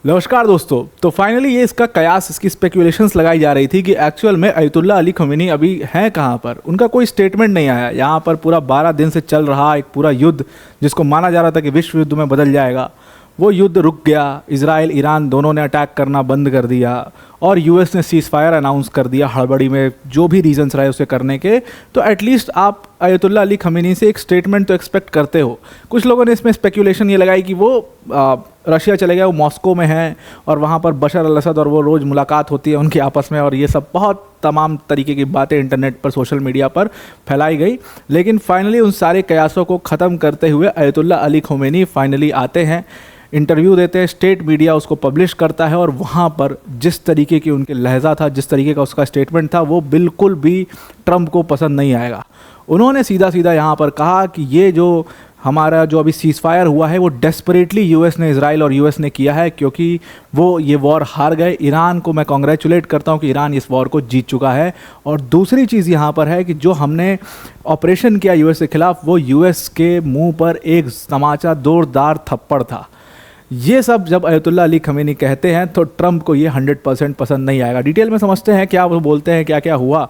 नमस्कार दोस्तों। तो फाइनली ये इसका कयास, इसकी स्पेकुलेशंस लगाई जा रही थी कि एक्चुअल में अयतुल्ला अली खमीनी अभी हैं कहाँ पर। उनका कोई स्टेटमेंट नहीं आया। यहाँ पर पूरा 12 दिन से चल रहा एक पूरा युद्ध, जिसको माना जा रहा था कि विश्व युद्ध में बदल जाएगा, वो युद्ध रुक गया। इजराइल ईरान दोनों ने अटैक करना बंद कर दिया और यूएस ने सीज़ फायर अनाउंस कर दिया हड़बड़ी में, जो भी रीजंस रहे उसे करने के। तो एटलीस्ट आप अयतुल्ला अली खमीनी से एक स्टेटमेंट तो एक्सपेक्ट करते हो। कुछ लोगों ने इसमें स्पेकुलेशन ये लगाई कि वो रशिया चले गए, वो मॉस्को में हैं और वहाँ पर बशर अल असद और वो रोज़ मुलाकात होती है उनकी आपस में, और ये सब बहुत तमाम तरीके की बातें इंटरनेट पर, सोशल मीडिया पर फैलाई गई। लेकिन फाइनली उन सारे कयासों को ख़त्म करते हुए अयतुल्ला अली खमीनी फाइनली आते हैं, इंटरव्यू देते हैं, स्टेट मीडिया उसको पब्लिश करता है और वहाँ पर जिस तरीके की उनके लहजा था, जिस तरीके का उसका स्टेटमेंट था, वो बिल्कुल भी ट्रंप को पसंद नहीं आएगा। उन्होंने सीधा सीधा यहाँ पर कहा कि ये जो हमारा जो अभी सीज़ फायर हुआ है वो डेस्परेटली यूएस ने, इजराइल और यूएस ने किया है, क्योंकि वो ये वॉर हार गए। ईरान को मैं कॉन्ग्रेचुलेट करता हूँ कि ईरान इस वॉर को जीत चुका है। और दूसरी चीज़ यहाँ पर है कि जो हमने ऑपरेशन किया यूएस के ख़िलाफ़, वो यूएस के मुंह पर एक तमाचा जोरदार थप्पड़ था। ये सब जब अयतुल्ला अली खमीनी कहते हैं तो ट्रंप को ये 100% पसंद नहीं आएगा। डिटेल में समझते हैं क्या वो बोलते हैं, क्या क्या हुआ।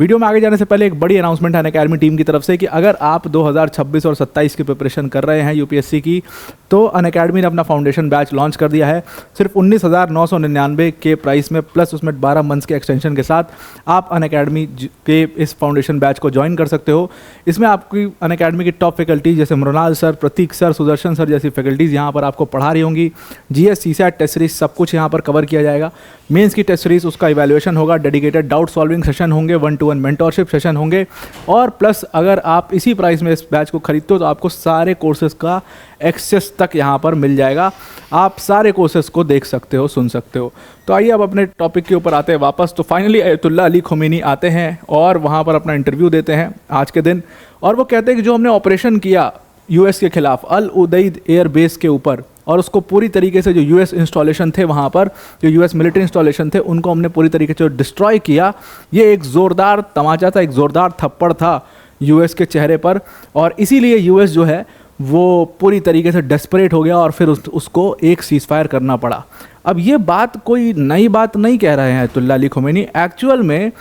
वीडियो में आगे जाने से पहले एक बड़ी अनाउंसमेंट है अनअकैडमी टीम की तरफ से कि अगर आप 2026 और 27 की प्रिपरेशन कर रहे हैं यूपीएससी की, तो अनअकैडमी ने अपना फाउंडेशन बैच लॉन्च कर दिया है। सिर्फ 19,999 के प्राइस में, प्लस उसमें 12 मंथ्स के एक्सटेंशन के साथ आप अनअकैडमी के इस फाउंडेशन बैच को ज्वाइन कर सकते हो। इसमें आपकी अनअकैडमी की टॉप फैकल्टीज जैसे मृणाल सर, प्रतीक सर, सुदर्शन सर जैसी फैकल्टीज़ यहाँ पर आपको पढ़ा रही होंगी। जीएस, सीसैट टेस्ट सीरीज सब कुछ यहाँ पर कवर किया जाएगा। मेंस की टेस्ट सीरीज, उसका इवैल्यूएशन होगा, डेडिकेटेड डाउट सॉल्विंग सेशन होंगे, 1-to-1 मेंटोरशिप सेशन होंगे, और प्लस अगर आप इसी प्राइस में इस बैच को खरीदते हो तो आपको सारे कोर्सेज का एक्सेस तक यहाँ पर मिल जाएगा। आप सारे कोर्सेज को देख सकते हो, सुन सकते हो। तो आइए अब अपने टॉपिक के ऊपर आते हैं वापस। तो फाइनली अयतुल्ला अली खमीनी आते हैं और वहाँ पर अपना इंटरव्यू देते हैं आज के दिन, और वो कहते हैं कि जो हमने ऑपरेशन किया यूएस के खिलाफ अल उदैद एयर बेस के ऊपर, और उसको पूरी तरीके से जो यूएस इंस्टॉलेशन थे वहाँ पर, जो यूएस मिलिट्री इंस्टॉलेशन थे, उनको हमने पूरी तरीके से डिस्ट्रॉय किया। ये एक ज़ोरदार तमाचा था, एक ज़ोरदार थप्पड़ था यूएस के चेहरे पर, और इसीलिए यूएस जो है वो पूरी तरीके से डेस्परेट हो गया और फिर उसको एक सीज़ फायर करना पड़ा। अब ये बात कोई नई बात नहीं कह रहे हैं अयतुल्ला अली खमीनी। एक्चुअल में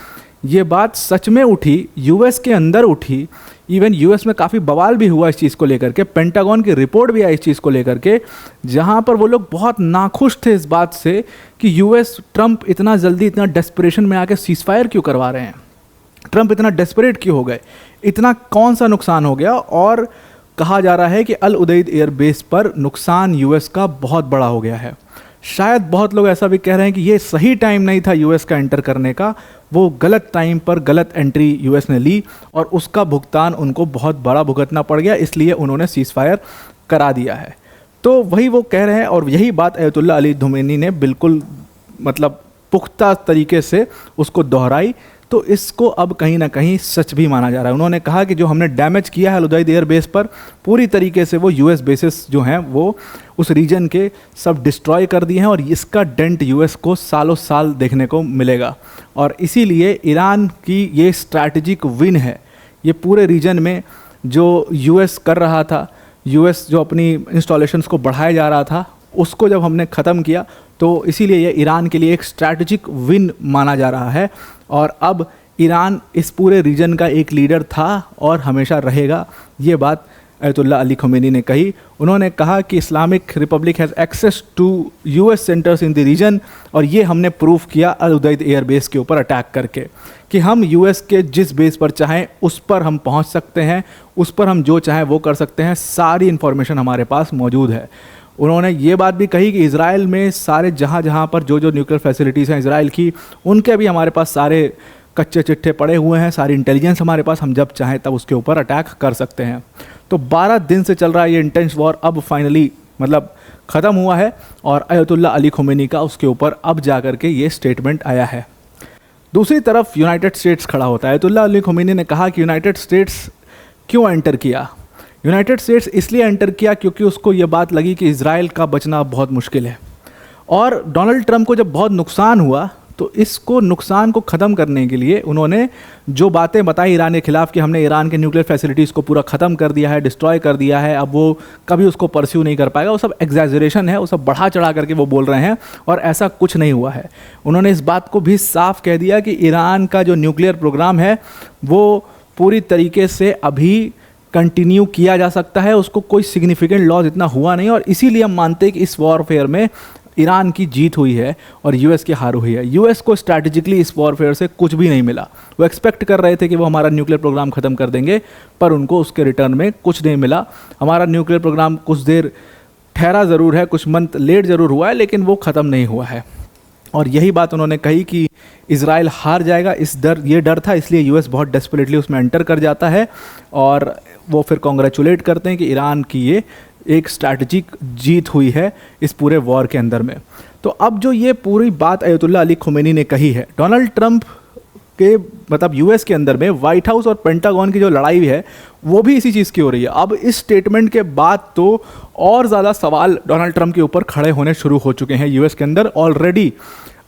ये बात सच में उठी, यूएस के अंदर उठी। इवन यूएस में काफ़ी बवाल भी हुआ इस चीज़ को लेकर के, पेंटागन की रिपोर्ट भी आई इस चीज़ को लेकर के, जहाँ पर वो लोग बहुत नाखुश थे इस बात से कि यूएस, ट्रंप इतना जल्दी, इतना डेस्परेशन में आके सीज़ फायर क्यों करवा रहे हैं, ट्रंप इतना डेस्परेट क्यों हो गए, इतना कौन सा नुकसान हो गया। और कहा जा रहा है कि अल उदैद एयर बेस पर नुकसान यूएस का बहुत बड़ा हो गया है। शायद बहुत लोग ऐसा भी कह रहे हैं कि ये सही टाइम नहीं था यूएस का एंटर करने का, वो गलत टाइम पर गलत एंट्री यूएस ने ली और उसका भुगतान उनको बहुत बड़ा भुगतना पड़ गया, इसलिए उन्होंने सीज़ फायर करा दिया है। तो वही वो कह रहे हैं और यही बात अयतुल्ला अली खमीनी ने बिल्कुल मतलब पुख्ता तरीके से उसको दोहराई। तो इसको अब कहीं ना कहीं सच भी माना जा रहा है। उन्होंने कहा कि जो हमने डैमेज किया है अल उदैद एयर बेस पर, पूरी तरीके से वो यूएस बेसिस जो हैं वो उस रीजन के सब डिस्ट्रॉय कर दिए हैं, और इसका डेंट यूएस को सालों साल देखने को मिलेगा। और इसीलिए ईरान की ये स्ट्रैटेजिक विन है। ये पूरे रीजन में जो यूएस कर रहा था, यूएस जो अपनी इंस्टॉलेशंस को बढ़ाया जा रहा था, उसको जब हमने ख़त्म किया, तो इसीलिए ये ईरान के लिए एक स्ट्रैटेजिक विन माना जा रहा है। और अब ईरान इस पूरे रीजन का एक लीडर था और हमेशा रहेगा। ये बात अयतुल्ला अली खमीनी ने कही। उन्होंने कहा कि Islamic republic has access to US centres in the region, और ये हमने प्रूफ किया अल उदैद एयर बेस के ऊपर अटैक करके कि हम यूएस के जिस बेस पर चाहें उस पर हम पहुंच सकते हैं, उस पर हम जो चाहें वो कर सकते हैं। सारी इन्फॉर्मेशन हमारे पास मौजूद है। उन्होंने ये बात भी कही कि इज़राइल में सारे जहाँ पर जो न्यूक्लियर फैसिलिटीज़ हैं इज़राइल की, उनके भी हमारे पास सारे कच्चे चिट्ठे पड़े हुए हैं, सारी इंटेलिजेंस हमारे पास, हम जब चाहें तब उसके ऊपर अटैक कर सकते हैं। तो 12 दिन से चल रहा है ये इंटेंस वॉर, अब फाइनली मतलब ख़त्म हुआ है और अयतुल्ला अली खमीनी का उसके ऊपर अब जा कर के ये स्टेटमेंट आया है। दूसरी तरफ यूनाइटेड स्टेट्स खड़ा होता है। अयतुल्ला अली खमीनी ने कहा कि यूनाइटेड स्टेट्स क्यों एंटर किया। यूनाइटेड स्टेट्स इसलिए एंटर किया क्योंकि उसको ये बात लगी कि इज़राइल का बचना बहुत मुश्किल है, और डोनाल्ड ट्रंप को जब बहुत नुकसान हुआ तो इसको नुकसान को ख़त्म करने के लिए उन्होंने जो बातें बताई ईरान के खिलाफ कि हमने ईरान के न्यूक्लियर फैसिलिटीज़ को पूरा ख़त्म कर दिया है, डिस्ट्रॉय कर दिया है, अब वो कभी उसको परस्यू नहीं कर पाएगा, वो सब एग्जैजरेशन है, वो सब बढ़ा चढ़ा करके वो बोल रहे हैं और ऐसा कुछ नहीं हुआ है। उन्होंने इस बात को भी साफ कह दिया कि ईरान का जो न्यूक्लियर प्रोग्राम है वो पूरी तरीके से अभी कंटिन्यू किया जा सकता है, उसको कोई सिग्निफिकेंट लॉस इतना हुआ नहीं और इसीलिए हम मानते हैं कि इस वॉरफेयर में ईरान की जीत हुई है और यूएस की हार हुई है। यूएस को स्ट्रैटेजिकली इस वॉरफेयर से कुछ भी नहीं मिला। वो एक्सपेक्ट कर रहे थे कि वो हमारा न्यूक्लियर प्रोग्राम ख़त्म कर देंगे, पर उनको उसके रिटर्न में कुछ नहीं मिला। हमारा न्यूक्लियर प्रोग्राम कुछ देर ठहरा ज़रूर है, कुछ मंथ लेट ज़रूर हुआ है, लेकिन वो ख़त्म नहीं हुआ है। और यही बात उन्होंने कही कि इज़राइल हार जाएगा, ये डर था, इसलिए यूएस बहुत डेस्परेटली उसमें एंटर कर जाता है और वो फिर कॉन्ग्रेचुलेट करते हैं कि ईरान की ये एक स्ट्रैटेजिक जीत हुई है इस पूरे वॉर के अंदर में। तो अब जो ये पूरी बात अयतुल्ला अली खुमैनी ने कही है, डोनाल्ड ट्रंप के मतलब यूएस के अंदर में वाइट हाउस और पेंटागन की जो लड़ाई है वो भी इसी चीज़ की हो रही है। अब इस स्टेटमेंट के बाद तो और ज़्यादा सवाल डोनाल्ड ट्रंप के ऊपर खड़े होने शुरू हो चुके हैं यूएस के अंदर। ऑलरेडी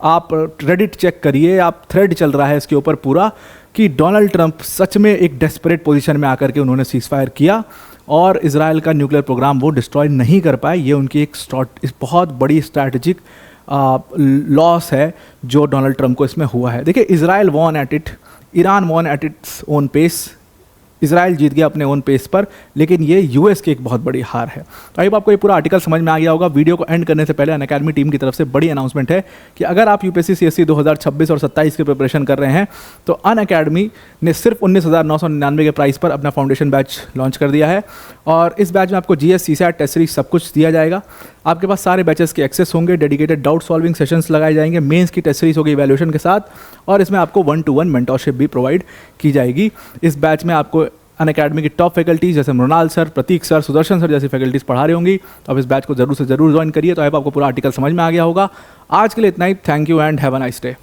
आप रेडिट चेक करिए, आप थ्रेड चल रहा है इसके ऊपर पूरा कि डोनाल्ड ट्रंप सच में एक डेस्परेट पोजीशन में आकर के उन्होंने सीज फायर किया और इजराइल का न्यूक्लियर प्रोग्राम वो डिस्ट्रॉय नहीं कर पाए। ये उनकी एक बहुत बड़ी स्ट्रैटेजिक लॉस है जो डोनाल्ड ट्रंप को इसमें हुआ है। देखिए, Israel won at it, Iran won at its own pace, Israel जीत गया अपने ओन पेस पर, लेकिन ये यूएस की एक बहुत बड़ी हार है। तो आई होप आपको ये पूरा आर्टिकल समझ में आ गया होगा। वीडियो को एंड करने से पहले अनअकैडमी टीम की तरफ से बड़ी अनाउंसमेंट है कि अगर आप यूपीएससी सीएससी 2026 और 27 की प्रिपरेशन कर रहे हैं तो अनअकैडमी ने सिर्फ 19,999 के प्राइस पर अपना फाउंडेशन बैच लॉन्च कर दिया है और इस बैच में आपको जीएस, सीसैट, टेस्ट सीरीज सब कुछ दिया जाएगा। आपके पास सारे बैचेस के एक्सेस होंगे, डेडिकेटेड डाउट सॉल्विंग सेशंस लगाए जाएंगे, मेंस की टेस्ट सीरीज होगी इवैल्यूएशन के साथ और इसमें आपको 1-to-1 मेंटरशिप भी प्रोवाइड की जाएगी। इस बैच में आपको अनअकैडमी की टॉप फैकल्टीज जैसे मृणाल सर, प्रतीक सर, सुदर्शन सर जैसी फैकल्टीज पढ़ा रही होंगी। तो अब इस बैच को जरूर से जरूर ज्वाइन करिए। तो आई होप आपको पूरा आर्टिकल समझ में आ गया होगा। आज के लिए इतना ही। Thank you and have a nice day.